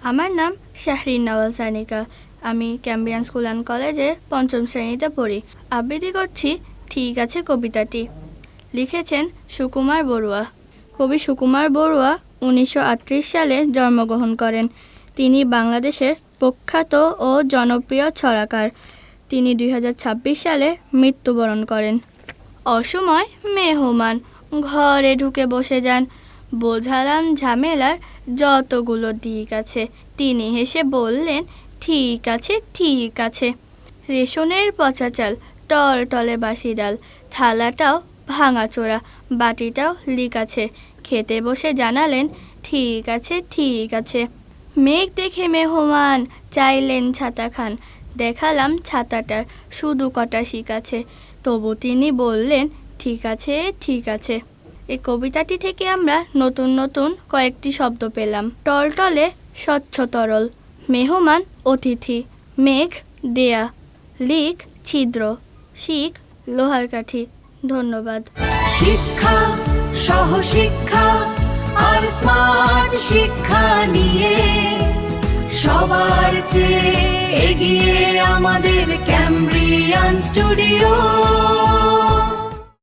আমার নাম শাহরিন নওয়াল সানিকা। আমি ক্যাম্ব্রিয়ান স্কুল অ্যান্ড কলেজে ৫ম শ্রেণীতে পড়ি। আবৃত্তি করছি ঠিক আছে কবিতাটি। লিখেছেন সুকুমার বড়ুয়া। কবি সুকুমার বড়ুয়া ১৯৩৮ সালে জন্মগ্রহণ করেন। তিনি বাংলাদেশের প্রখ্যাত ও জনপ্রিয় ছড়াকার। তিনি ২০২৬ সালে মৃত্যুবরণ করেন। অসময় মেহমান ঘরে ঢুকে বসে যান, বোঝালাম ঝামেলার যতগুলো দিক আছে। তিনি হেসে বললেন, ঠিক আছে ঠিক আছে। রেশনের পচা চাল, টল টলে বাসি ডাল, থালাটাও ভাঙাচোরা, বাটিটাও লিক আছে। খেতে বসে জানালেন, ঠিক আছে ঠিক আছে। মেঘ দেখে মেহমান চাইলেন ছাতা খান, দেখালাম ছাতাটার শুধু কটা শিক আছে। তবু তিনি বললেন, ঠিক আছে ঠিক আছে। এই কবিতাটি থেকে আমরা নতুন নতুন কয়েকটি শব্দ পেলাম। টলটলে স্বচ্ছ তরল, মেহমান অতিথি, মেঘ দেয়া, লিক ছিদ্র, শিক লোহার কাঠি। ধন্যবাদ। শিক্ষা সহশিক্ষা আর স্মার্ট শিক্ষা নিয়ে সবার চেয়ে এগিয়ে আমাদের ক্যামব্রিয়ান স্টুডিও।